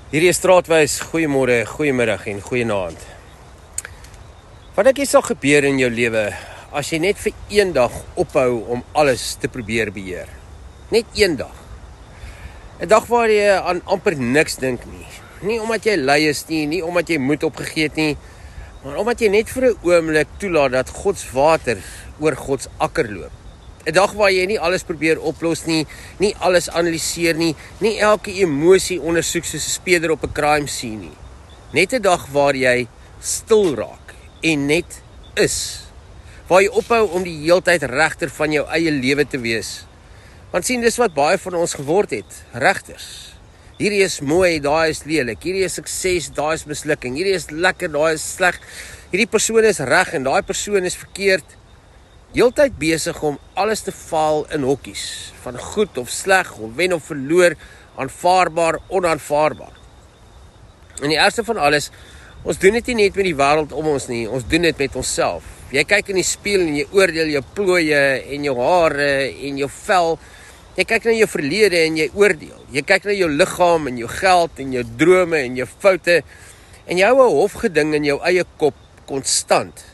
Hierdie is Straatwys, goeiemôre, goeiemiddag en goeienaand. Wat dink jy sal gebeur in jou lewe as jy net vir een dag ophou om alles te probeer beheer? Net een dag. 'n Dag waar jy aan amper niks dink nie. Nie omdat jy lui is nie omdat jy moed opgegee het nie, maar omdat jy net vir 'n oomblik toelaat dat God se water oor God se akker loop. 'n Dag waar jy nie alles probeer oplos nie alles analiseer nie elke emosie ondersoek soos 'n speurder op 'n crime scene nie. Net 'n dag waar jy stil raak en net is. Waar jy ophou om die heeltyd regter van jou eie lewe te wees. Want sien, dis wat baie van ons geword het, regters. Hierdie is mooi, daai is lelik. Hierdie is sukses, daai is mislukking. Hierdie is lekker, daai is sleg. Hierdie persoon is reg en daai persoon is verkeerd. Heeltyd besig om alles te val in hokkies, van goed of sleg, of wen of verloor, aanvaarbaar, onaanvaarbaar. En die ergste van alles, ons doen dit nie net met die wêreld om ons nie, ons doen dit met onsself. Jy kyk in die spieël en jy oordeel jou plooie en jou hare en jou vel. Jy kyk na jou verlede en jy oordeel. Jy kyk na jou liggaam en jou geld en jou drome en jou foute en jy hou 'n hofgeding in jou eie kop konstant.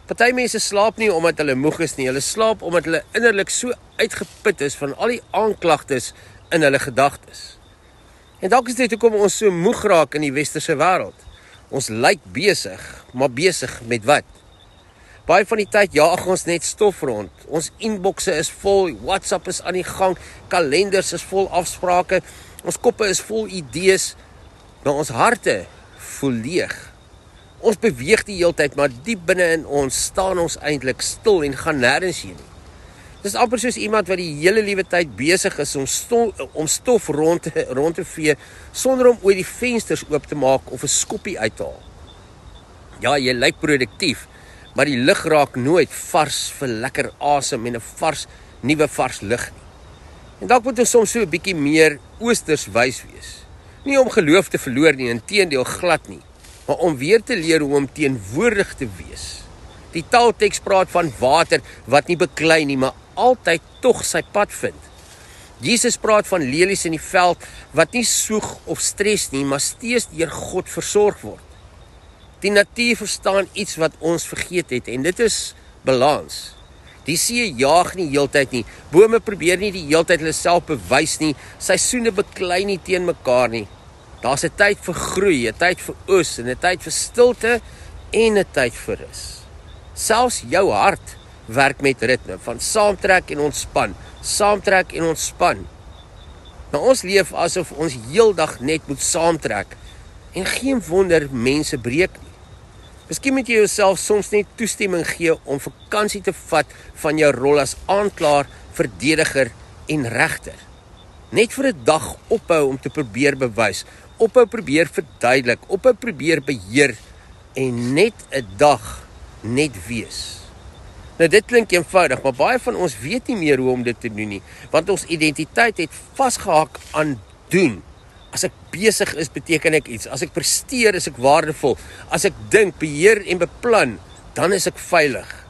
Party mense slaap nie omdat hulle moeg is nie, hulle slaap omdat hulle innerlik so uitgeput is van al die aanklagtes in hulle gedagtes. En dalk is dit hoekom ons so moeg raak in die westerse wêreld. Ons lyk besig, maar besig met wat? Baie van die tyd jaag ons net stof rond. Ons inboxe is vol, WhatsApp is aan die gang, kalenders is vol afsprake, ons koppe is vol idees, maar ons harte voel leeg. Ons beweeg die heeltyd, maar diep binne in ons staan ons eintlik stil en gaan nêrens heen nie. Dis amper soos iemand wat die hele liewe tyd besig is om stof rond te vee, sonder om ooit die vensters oop te maak of 'n skoppie uit te haal. Ja, jy lyk produktief, maar die lug raak nooit vars vir lekker asem en 'n nuwe vars lug nie. En dalk moet ons soms so 'n bietjie meer oosters wys wees. Nie om geloof te verloor nie, inteendeel glad nie, maar om weer te leer hoe om teenwoordig te wees. Die taalteks praat van water wat nie beklei nie, maar altyd tog sy pad vind. Jesus praat van lelies in die veld wat nie soeg of stres nie, maar steeds deur God versorg word. Die natuur verstaan iets wat ons vergeet het en dit is balans. Die see jaag nie heeltyd nie, bome probeer nie die heeltyd hulle self bewys nie, seisoene beklei nie teen mekaar nie. Daar's 'n tyd vir groei, 'n tyd vir oes en 'n tyd vir stilte en 'n tyd vir rus. Selfs jou hart werk met ritme van saamtrek en ontspan, saamtrek en ontspan. Nou ons leef asof ons heeldag net moet saamtrek en geen wonder mense breek nie. Miskien moet jy jouself soms net toestemming gee om vakansie te vat van jou rol as aanklaer, verdediger en regter. Net vir 'n dag ophou om te probeer bewys, ophou probeer verduidelik, ophou probeer beheer en net 'n dag net wees. Nou dit klink eenvoudig, maar baie van ons weet nie meer hoe om dit te doen nie, want ons identiteit het vasgehak aan doen. As ek besig is, beteken ek iets. As ek presteer, is ek waardevol. As ek dink, beheer en beplan, dan is ek veilig.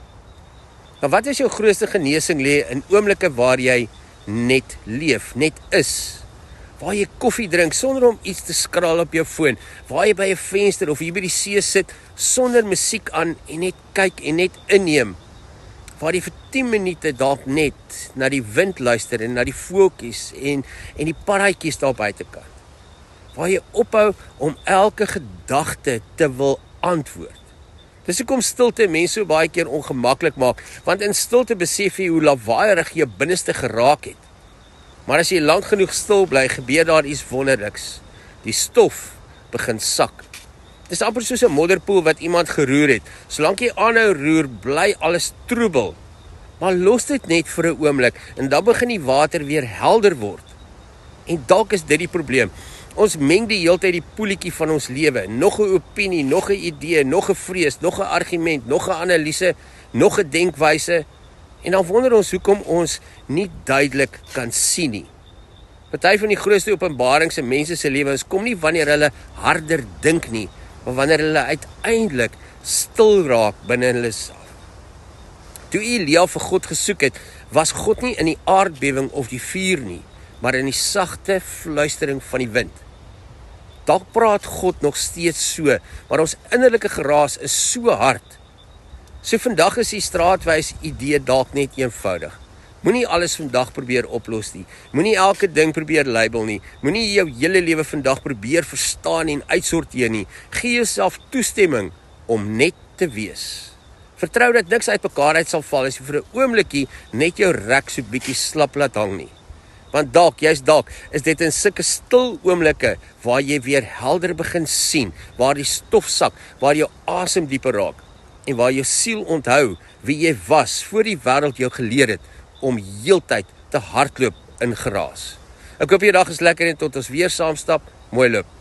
Maar wat is jou grootste genesing lê in oomblikke waar jy net leef, net is? Waar jy koffie drink sonder om iets te skraal op jou foon, waar jy by 'n venster of hier by die see sit sonder musiek aan en net kyk en net inneem, waar jy vir 10 minute dalk net na die wind luister en na die voeltjies en die paadjies daar buitekant, waar jy ophou om elke gedagte te wil antwoord. Dis hoekom stilte mense so baie keer ongemaklik maak, want in stilte besef jy hoe lawaaierig jou binneste geraak het. Maar as jy lank genoeg stil bly, gebeur daar iets wonderliks. Die stof begin sak. Dis amper soos 'n modderpoel wat iemand geroer het. Solank jy aanhou roer, bly alles troebel. Maar los dit net vir 'n oomblik en dan begin die water weer helder word. En dalk is dit die probleem. Ons meng die heeltyd die poeltjie van ons lewe. Nog 'n opinie, nog 'n idee, nog 'n vrees, nog 'n argument, nog 'n analise, nog 'n denkwyse. En dan wonder ons hoekom ons nie duidelik kan sien nie. Party van die grootste openbarings in mense se lewens kom nie wanneer hulle harder dink nie, maar wanneer hulle uiteindelik stil raak binne hulle self. Toe Elia vir God gesoek het, was God nie in die aardbewing of die vuur nie, maar in die sagte fluistering van die wind. Dalk praat God nog steeds so, maar ons innerlike geraas is so hard. So vandag is die straatwys idee dalk net eenvoudig. Moenie alles vandag probeer oplos nie. Moenie elke ding probeer label nie. Moenie jou hele lewe vandag probeer verstaan en uitsorteer nie. Gee jouself toestemming om net te wees. Vertrou dat niks uitmekaar uit sal val as jy vir 'n oombliekie net jou rek so bietjie slap laat hang nie. Want dalk is dit in sulke stil oomblikke waar jy weer helder begin sien, waar die stof sak, waar jou asem dieper raak en waar jou siel onthou wie jy was voor die wêreld jou geleer het om heeltyd te hardloop in geraas. Ek hoop jou dag is lekker en tot ons weer saam stap. Mooi loop.